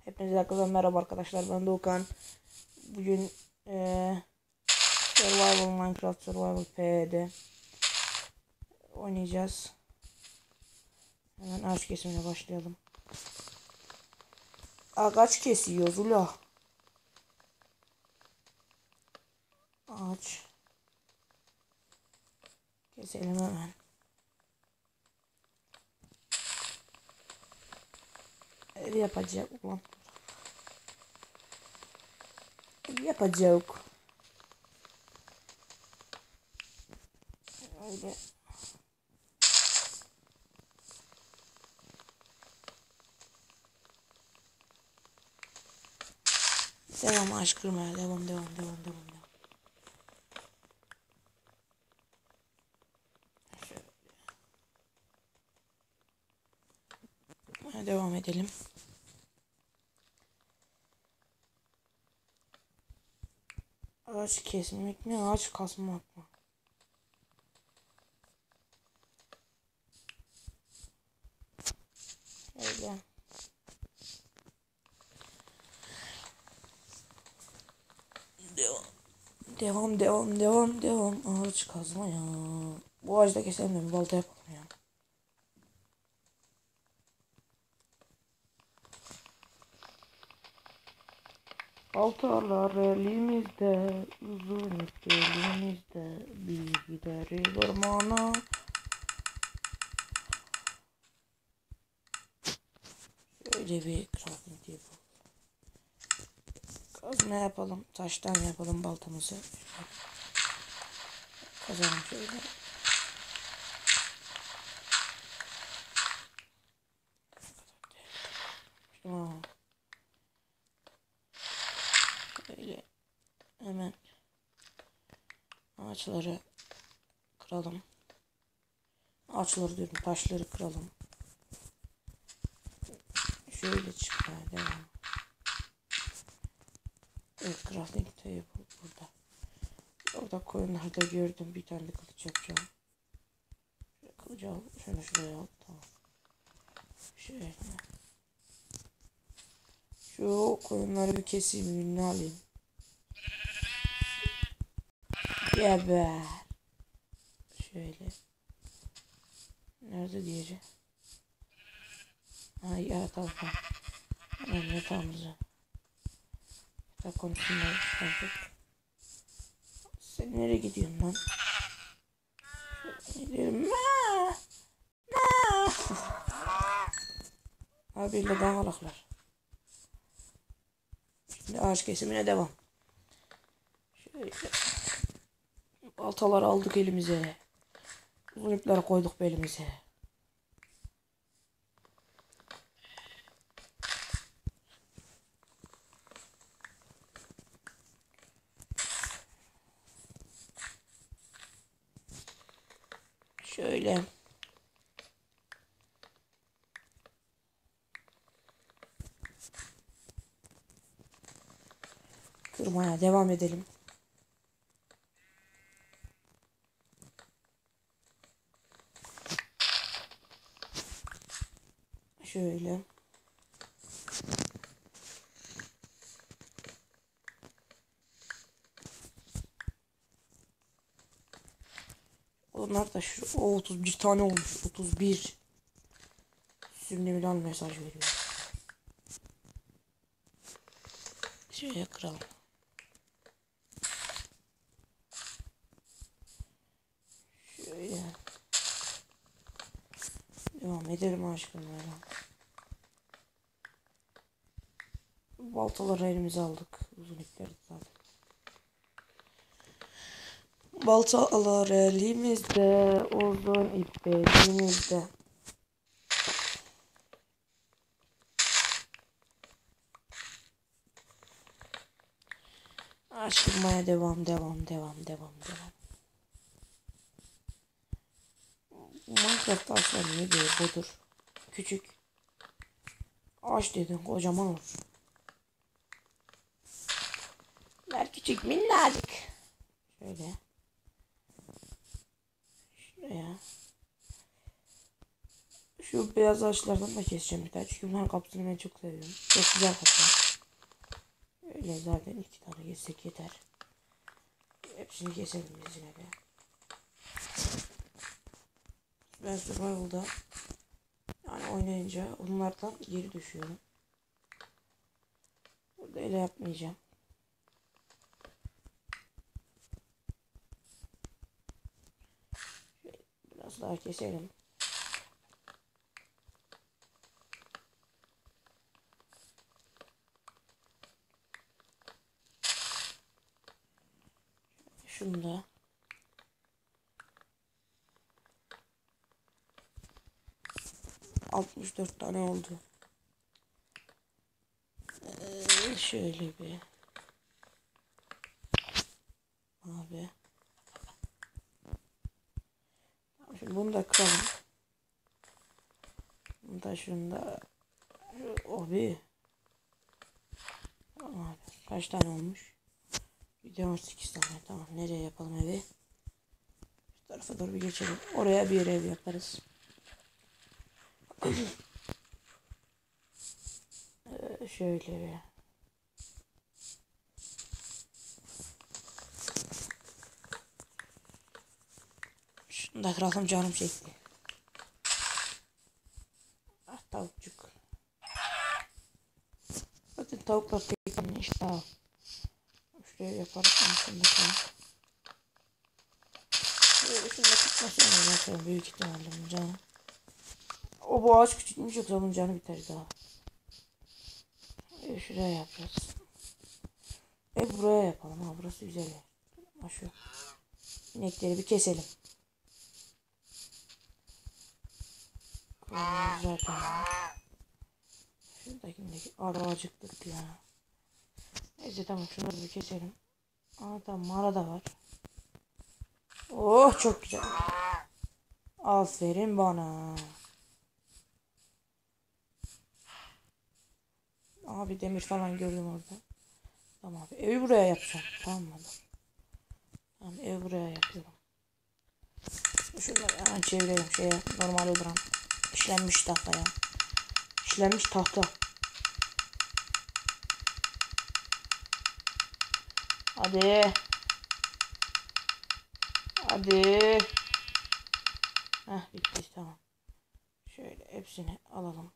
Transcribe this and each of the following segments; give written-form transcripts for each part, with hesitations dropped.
Hepinize herkese merhaba arkadaşlar, ben Doğukan. Bugün Survival Minecraft Survival PvP'de oynayacağız. Hemen ağaç kesimine başlayalım. Ağaç kesiyoruz ula. Ağaç keselim hemen. Ev yapacak ulan. Ev yapacak. Öyle. Devam ağaç kırmaya, devam. Şöyle. Devam edelim. Ağaç kesmek mi, ağaç kasmak mı? Öyle. Devam. Ağaç kazma ya. Bu ağacı da keselim de bir balta yapalım ya. Baltalar elimizde, uzun ip elimizde, bir gideriz ormana. Şöyle bir crafting table. Kazma yapalım, taştan yapalım baltamızı. Kazalım şöyle. Tamam. Böyle hemen ağaçları kıralım. Ağaçları diyorum, taşları kıralım. Şöyle çıkmaya devam. Evet, crafting table burada. Orada koyunlarda gördüm, bir tane de kılıç yapacağım. Şöyle kılıcı al, şunu şuraya al, tamam. Şöyle. Şu koyunları bir keseyim, ürünü alayım. Geber. Şöyle. Nerede diğeri? Ay ya, tamam. Hemen yatağımıza. Yatak konusunda çıkardık. Sen nereye gidiyorsun lan? Gidiyorum. Abi de dangalaklar. Şimdi ağaç kesimine devam. Şöyle. Baltaları aldık elimize. Uzun ipleri koyduk belimize. Şöyle. Kırmaya devam edelim. Şöyle. Onlar da şu 31 tane olmuş. 31. Subliminal mesaj veriyor. Şöyle kıralım. Şöyle. Devam edelim aşkım böyle. Baltaları elimize aldık. Uzun ipleri zaten. Baltalar elimizde, uzun ip elimizde. Aşkımaya devam. Minecraft ağaçları ne diyor budur. Küçük. Ağaç dedin kocaman olur. Bunlar küçük minnacık. Şöyle. Şuraya. Şu beyaz ağaçlardan da keseceğim bir tane. Çünkü bunların kapısını ben çok seviyorum. Çok güzel kapılar. Öyle zaten 2 tane kessek yeter. Hepsini keselim biz yine de. Ben survival'da yani oynayınca onlardan geri düşüyorum. Burada öyle yapmayacağım. Şöyle biraz daha keselim. Şunu da 64 tane oldu. Şöyle bir abi. Şimdi bunu da kıralım. Bunu da şunu da abi. Abi kaç tane olmuş? Video 8 tane. Tamam, nereye yapalım evi? Şu tarafa doğru bir geçelim. Oraya bir ev yaparız. Şöyle. Şunu da kıralım, canım çekti. Ah tavukcuk. Bakın tavuklar tek işte. Şuraya yapalım. Şunu da kıralım. Şunu da tutmasın zaten büyük ihtimalle canım. O bu ağaç küçükmüş, yoksa onun canı biter daha. Şuraya yapacağız. Buraya yapalım. Ha, burası güzel yer. Ha, şu inekleri bir keselim. Zaten. Şuradaki arı acıktık ya. Neyse tamam, şunları bir keselim. Aa tamam, mağara da var. Oh çok güzel. Aferin bana. Abi demir falan gördüm orada. Tamam abi, evi buraya yapacağım. Tamam mı? Tamam, ev buraya yapıyorum. Şunları hemen çevirelim şeye, normal oduran. İşlenmiş tahtaya. İşlenmiş tahta. Hadi. Hadi. Heh, bitti tamam. Şöyle hepsini alalım.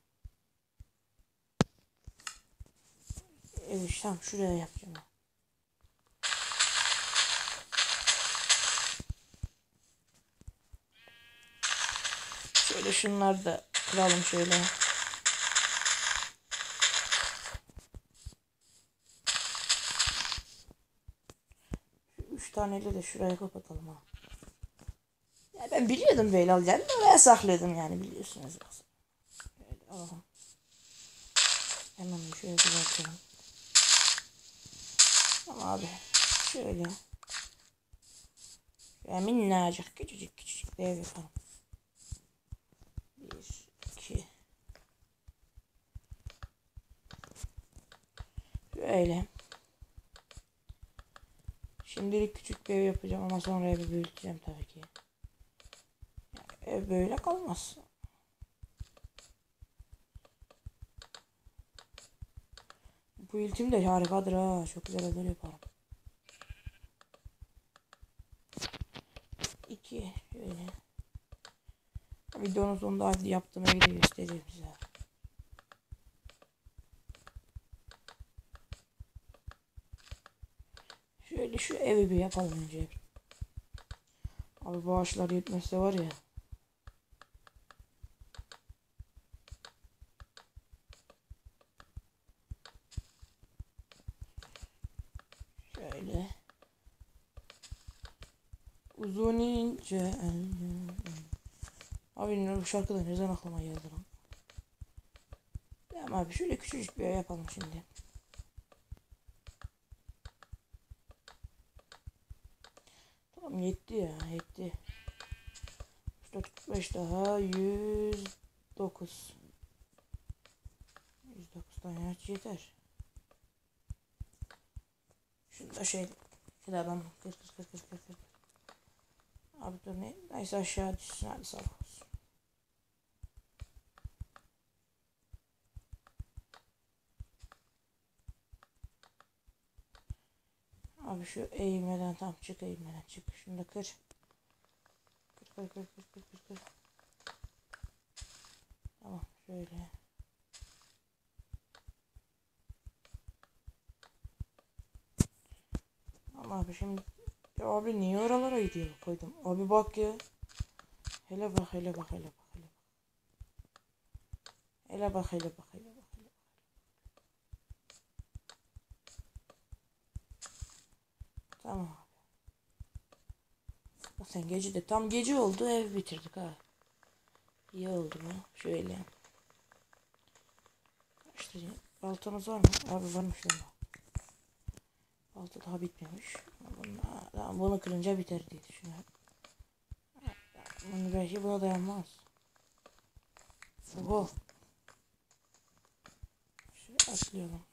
Evet tamam, şuraya yapacağım. Şöyle şunları da kıralım şöyle. Şu 3 taneyle de şuraya kapatalım ha. Ya ben biliyordum böyle olacağını, oraya saklıyordum yani, biliyorsunuz. Şöyle alalım. Hemen şöyle düzeltelim. Tamam abi. Şöyle. Şöyle minnacık küçücük küçücük bir ev yapalım. 1, 2. Şöyle. Şimdilik küçük bir ev yapacağım ama sonra evi büyüteceğim tabii ki. Yani ev böyle kalmaz. Bu iltim de harikadır ha. Çok güzel evler yaparım. 2 şöyle. Videonun sonunda hadi yaptığım evi de göstereyim size. Şöyle şu evi bir yapalım önce. Abi bu ağaçlar yetmezse var ya. Şöyle. Uzun ince. Abi bu şarkı da nereden aklıma geldi lan. Tamam abi, şöyle küçücük bir ev yapalım şimdi. Tamam, yetti ya, yetti. 45 daha 109. 109 tane aç yeter. Şunu da şey kiradan kır. Abi dur, neyse aşağı düşsün, hadi sağ olsun. Abi şu eğilmeden tam çık, eğilmeden çık. Şunu da kır. Kır. Tamam şöyle. Ama abi şimdi ya abi niye oralara gidiyor koydum. Abi bak ya. Hele bak. Hele bak. Tamam. Sen gece de tam gece oldu, ev bitirdik ha. İyi oldu mu? Şöyle. İşte baltamız var mı? Abi varmış ya. Balta daha bitmemiş. Tamam, bunu kırınca biter diye düşünüyorum. Bunu belki buna dayanmaz. Oho. Şöyle atlayalım.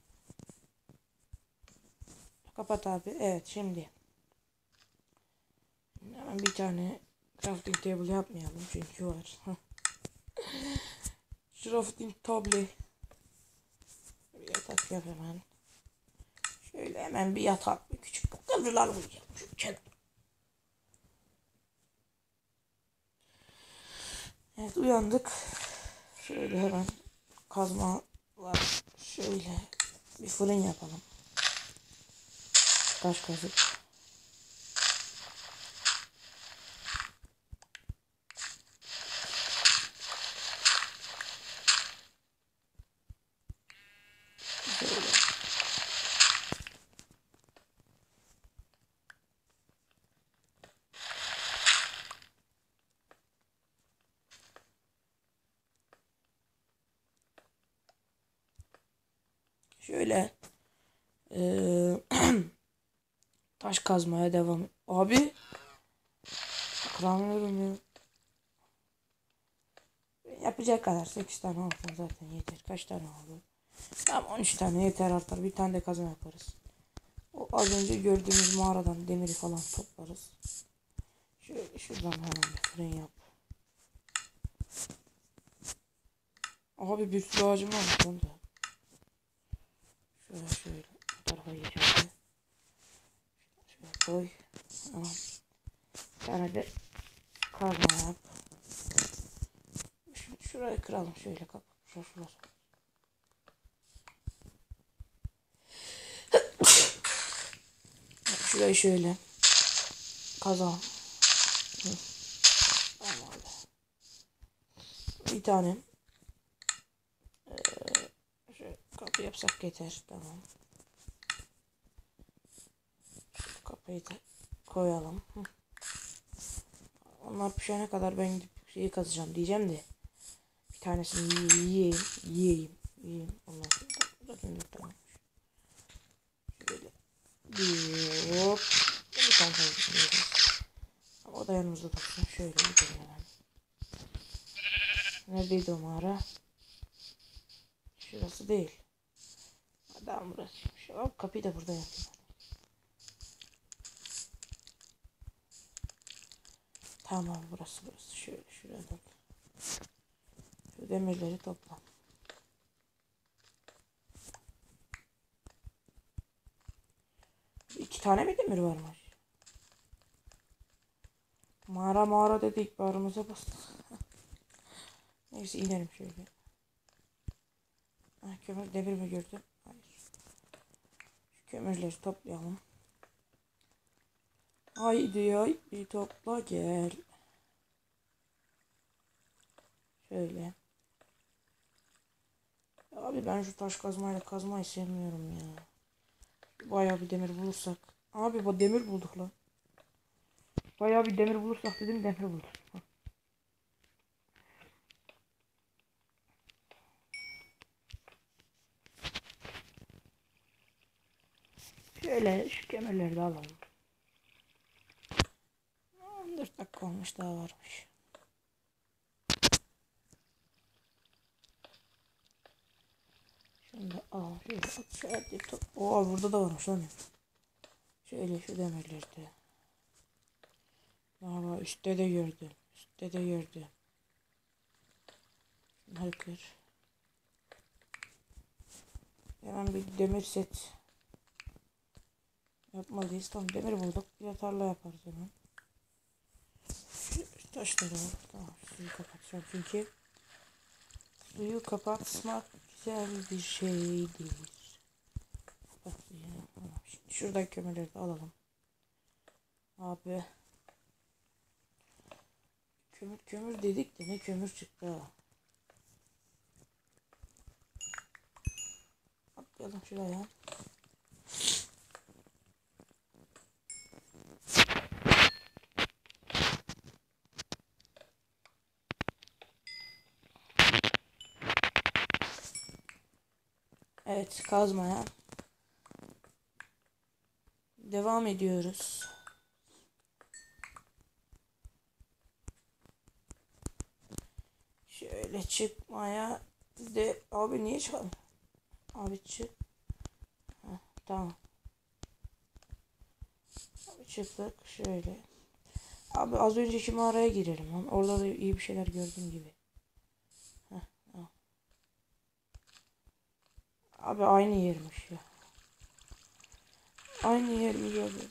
Kapat abi. Evet şimdi. Hemen bir tane crafting table yapmayalım çünkü var. Crafting table. Bir yatak yap hemen. Şöyle hemen bir yatak. Bir küçük kıvrılar koyacağım. Şu kenar. Evet uyandık. Şöyle hemen kazma var. Şöyle bir fırın yapalım. Taş kazık. Şöyle taş kazmaya devam. Abi kıramıyorum ya. Yapacak kadar 8 tane olsun zaten yeter. Kaç tane oldu? Tamam 13 tane yeter, artar. Bir tane de kazma yaparız. O az önce gördüğümüz mağaradan demiri falan toplarız. Şöyle şuradan hemen bir fırın yap. Abi bir sürü ağacım var onda. Şöyle bu tarafa geçelim. Şöyle koy. Tamam. Bir tane de kazma yap. Şurayı kıralım şöyle kap. Şurası. Şurayı şöyle kazalım. Tamam abi. Bir tane şöyle kapı yapsak yeter. Tamam. Şu kapıyı da koyalım. Onlar pişene kadar ben gidip şeyi kazacağım diyeceğim de bir tanesini yiyeyim. Ondan sonra zaten dört tane. Şöyle bir hop bir tane yiyeceğiz. Ama o da yanımızda dursun. Şöyle gidelim hemen. Neredeydi o mağara? Şurası değil. Adam burası. Şu kapıyı da burada yapayım. Tamam burası. Şöyle şuradan. Şu demirleri topla. İki tane mi demir varmış? Mağara dedik, bağrımıza bastık. Neyse inelim şöyle. Kömür demir mi gördüm? Hayır. Şu kömürleri toplayalım. Haydi topla gel. Şöyle. Abi ben şu taş kazmayla kazmayı sevmiyorum ya. Bayağı bir demir bulursak. Abi bu demir bulduk lan. Bayağı bir demir bulursak dedim, demir bulduk. Şöyle şu kemerleri de alalım. 14 dakika olmuş, daha varmış. Şunu da al. Şöyle at. Şöyle top. Oo burada da varmış lan. Şöyle şu demirlerde. Valla üstte de gördüm. Şunları kır. Hemen bir demir set. Yapmalıyız. Tamam, demir bulduk. Bir de tarla yaparız hemen. Şu taşları al. Tamam, suyu kapatacağım çünkü suyu kapatmak güzel bir şeydir. Kapat suyu. Tamam. Şimdi şuradan kömürleri de alalım. Abi. Kömür dedik de ne kömür çıktı ha. Atlayalım şuraya. Evet, kazmaya devam ediyoruz. Şöyle çıkmaya de abi niye çıkalım? Abi çık. Heh, tamam. Abi çıktık şöyle. Abi az önceki mağaraya girelim. Orada da iyi bir şeyler gördüğüm gibi. Heh, tamam. Abi aynı yermiş ya. Aynı yermiş abi.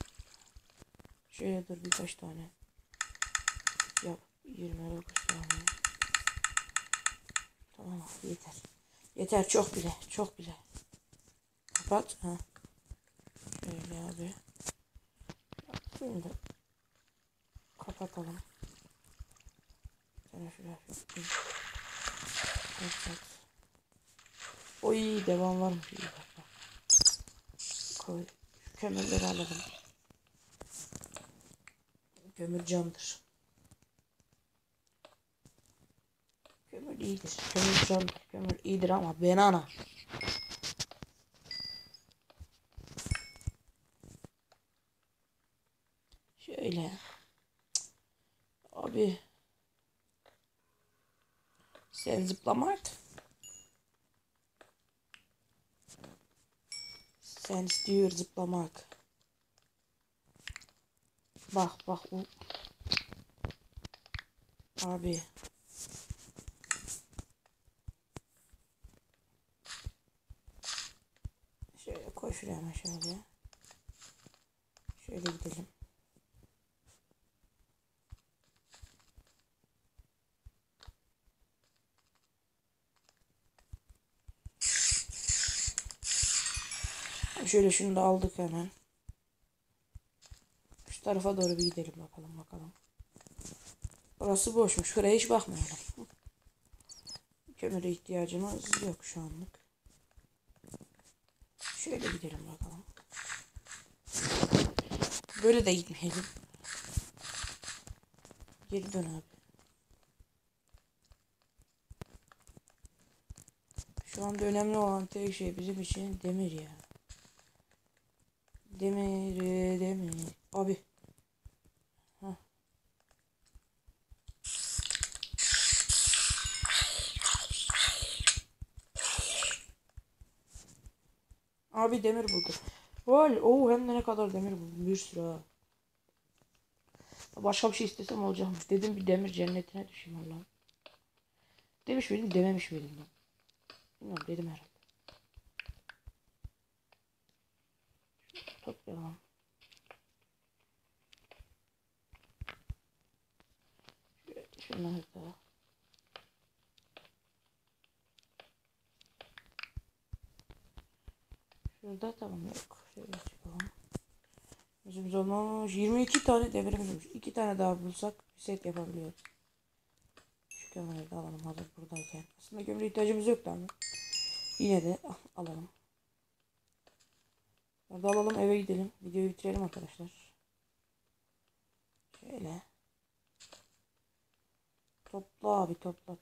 Şöyle dur birkaç tane. Yap. 29 tane. Tamam abi yeter. Yeter, çok bile. Çok bile. Kapat. Ha. Şöyle abi. Şimdi kapatalım. Sana şuraya yapayım. Evet. Oy, devam varmış. İyi bak bak. Koy. Şu kömürleri alalım. Kömür candır. Kömür iyidir. Kömür candır. Kömür iyidir ama banana. Şöyle. Abi. Sen zıplamak. Sen istiyor zıplamak. Bak bak. Abi. Şöyle koy şuraya hemen şöyle. Şöyle gidelim. Şöyle şunu da aldık hemen. Şu tarafa doğru bir gidelim bakalım. Burası boşmuş. Şuraya hiç bakmayalım. Kömüre ihtiyacımız yok şu anlık. Şöyle gidelim bakalım. Böyle de gitmeyelim. Geri dön abi. Şu anda önemli olan tek şey bizim için demir ya. Demir. Abi. Heh. Abi demir buldum. Hem de ne kadar demir buldum. Bir sürü ha. Başka bir şey istesem olacakmış. Dedim bir demir cennetine düşeyim Allah'ım. Demiş miydim dememiş miydim ben? Bilmiyorum, dedim herhalde. Toplayalım. Şunları da. Şurada tamam yok. Şöyle çıkalım. Bizim zaman 22 tane demirimiz olmuş. 2 tane daha bulsak bir set yapabiliyoruz. Şu kömürleri de alalım hazır buradayken. Aslında kömüre ihtiyacımız yoktu ama. Yine de alalım. Orada alalım, eve gidelim. Videoyu bitirelim arkadaşlar. Şöyle. Topla abi, topla.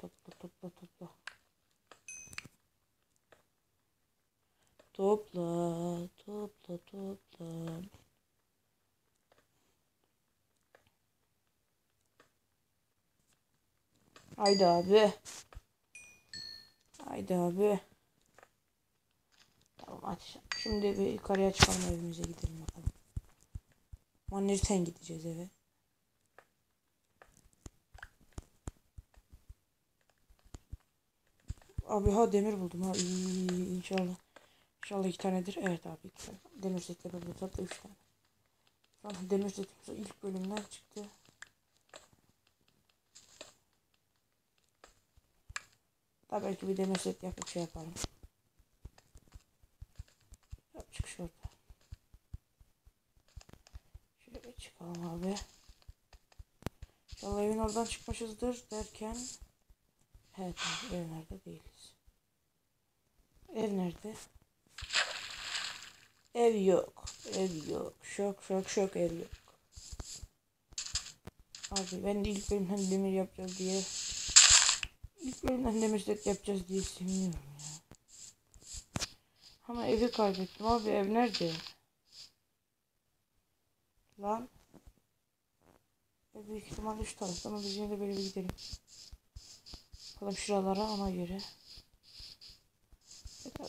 Topla. Haydi abi. Tamam hadi. Şimdi bir yukarıya çıkalım, evimize gidelim bakalım. Nereden gideceğiz eve? Abi demir buldum İyi, inşallah. İnşallah 2 tanedir. Evet abi 2 tane. Demir setleri burada da 3 tane. Tamam, demir setimiz ilk bölümden çıktı. Daha belki bir demir set yapıp şey yapalım. Yap, çık şurada. Şöyle çıkalım abi. İnşallah evin oradan çıkmışızdır derken. Evet abi, ev nerede değiliz. Ev nerede? Ev yok. Ev yok. Şok ev yok. Abi ben de ilk bölümden demir yapacağız diye. İlk bölümden demir set yapacağız diye seviniyorum ya. Ama evi kaybettim abi, ev nerede? Lan. Büyük ihtimalle şu tarafta ama biz yine de böyle bir gidelim. Bakalım şuralara, ona göre.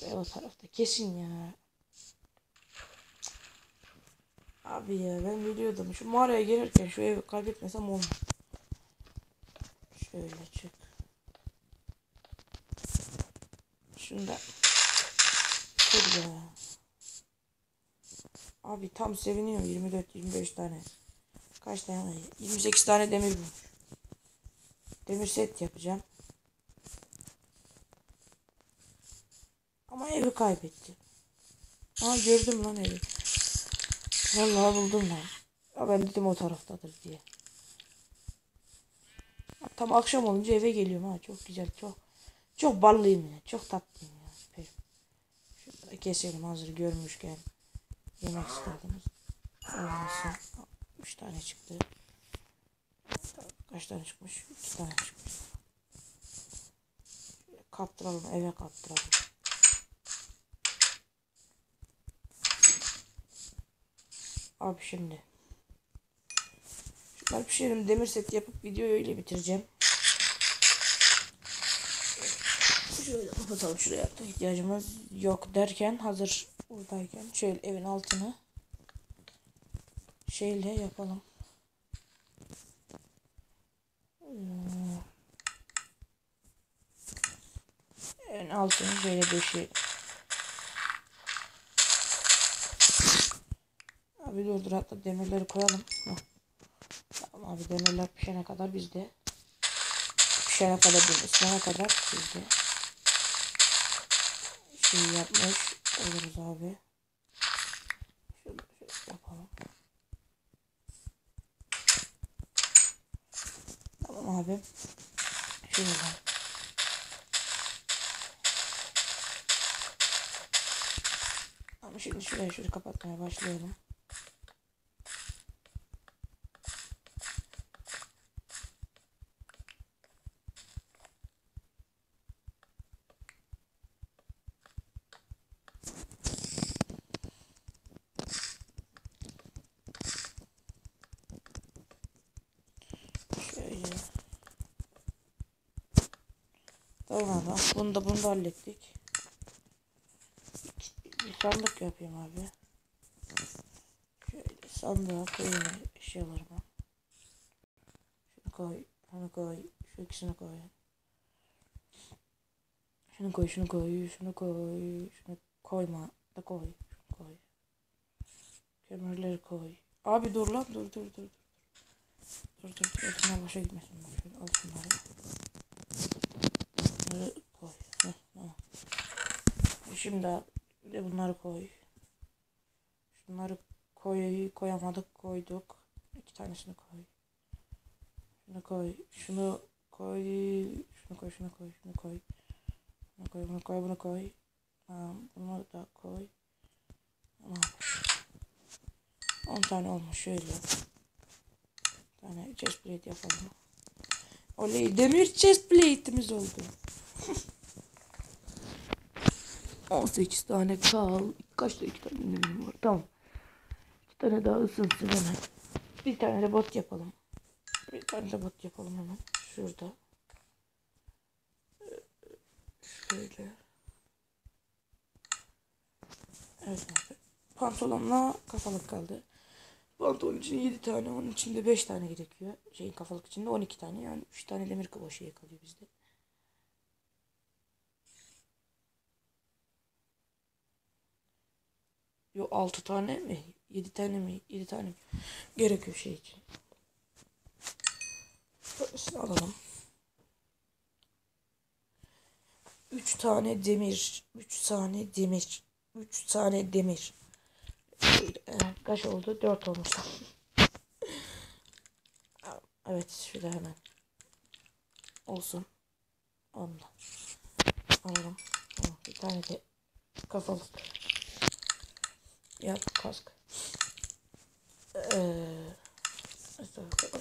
Ev o tarafta kesin ya. Abi ya ben biliyordum. Şu mağaraya gelirken şu evi kaybetmesem olmaz. Şöyle çık. Şunda. Dur ya. Abi tam seviniyorum. 24-25 tane. Kaç tane? 28 tane demir bulmuş. Demir set yapacağım. Ama evi kaybettim. Aa, gördüm lan evi. Vallahi buldum lan. Ya ben dedim o taraftadır diye. Tam akşam olunca eve geliyorum ha. Çok güzel, çok ballıyım ya. Çok tatlıyım ya. Süper. Şurada keselim hazır görmüşken. Yemek istediniz. Olmasın. 3 tane çıktı. Kaç tane çıkmış? 2 tane çıkmış. Kaptıralım, eve kaptıralım. Abi şimdi. Şunları pişirelim, demir set yapıp videoyu öyle bitireceğim. Şöyle kapatalım, şuraya da ihtiyacımız yok derken, hazır buradayken şöyle evin altını şeyle yapalım. Evin altını böyle döşeyelim. Abi dur hatta demirleri koyalım. Heh. Tamam abi, demirler pişene kadar bizde. Pişene kadar değil, ısınana kadar bizde. Şey yapmış oluruz abi. Şöyle yapalım. Tamam abi. Şöyle. Ama şimdi şurayı kapatmaya başlayalım. Şöyle. Tamam abi. Bunu da hallettik. Bir sandık yapayım abi. Şöyle sandığa koyayım eşyalarımı. Şunu koy. Şunu koy. Şu ikisini koy. Şunu koy. Şunu koy. Şunu koy. Şunu koyma. Da koy. Şunu koy. Kömürleri koy. Abi dur lan. Dur. Dur. Şunlar boşa gitmesin. Şöyle al şunları. Bunları koy. Heh, tamam. Şimdi bir de bunları koy. Şunları koyamadık, koyduk. 2 tanesini koy. Şunu koy. Şunu koy. Şunu koy. Şunu koy. Şunu koy. Bunu koy. Bunu koy. Bunu koy. Tamam. Bunu da koy. Tamam. 10 tane olmuş. Şöyle. Bir tane chest plate yapalım. Oley. Demir chest plate'imiz oldu. 18 tane kal. Kaç tane? 2 tane demirim var. Tamam. 2 tane daha ısınsın hemen. Bir tane de bot yapalım. Hemen. Şurada. Şöyle. Evet abi. Pantolonla kafalık kaldı. Pantolon için 7 tane. Onun içinde 5 tane gerekiyor. Şeyin kafalık içinde 12 tane. Yani 3 tane demir kıvaşı kalıyor bizde. Yo 6 tane mi? 7 tane mi? 7 tane mi? Gerekiyor şey için. Böylesini alalım. 3 tane demir. 3 tane demir. 3 tane demir. Kaç oldu? 4 olmuş. Evet şöyle hemen. Olsun. Ondan. Alalım. Bir tane de kafalık. Yap kask.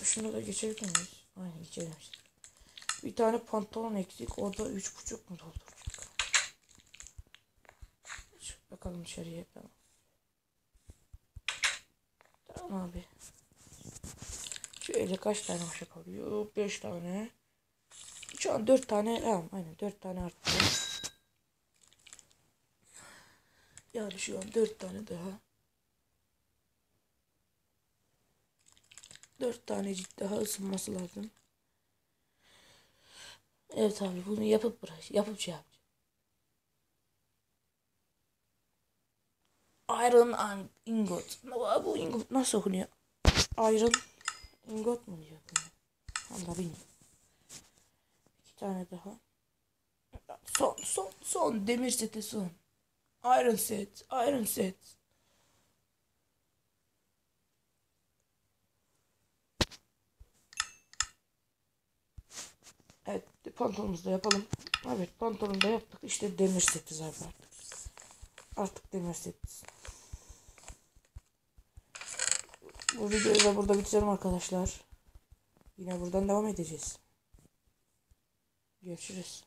Şunu da geçebilir miyiz? Aynen geçelim işte. Bir tane pantolon eksik. O da 3,5 mu dolduracak? Bakalım dışarıya. Tamam. Tamam abi. Şöyle kaç tane maşa kalıyor? 5 tane. Şu an 4 tane. Tamam aynen 4 tane arttı. Yani şu an 4 tane daha. 4 tanecik daha ısınması lazım. Evet abi bunu yapıp bırak. Yapıp şey yapacağım. Iron and ingot. Bu ingot nasıl okunuyor? Iron ingot mu diyor? Allah bilmiyorum. 2 tane daha. Son demir seti son. Iron set. Iron set. Evet pantolonumuzu da yapalım. Evet pantolonu da yaptık. İşte demir seti zaten artık. Artık demir seti. Bu videoyu da burada bitirelim arkadaşlar. Yine buradan devam edeceğiz. Görüşürüz.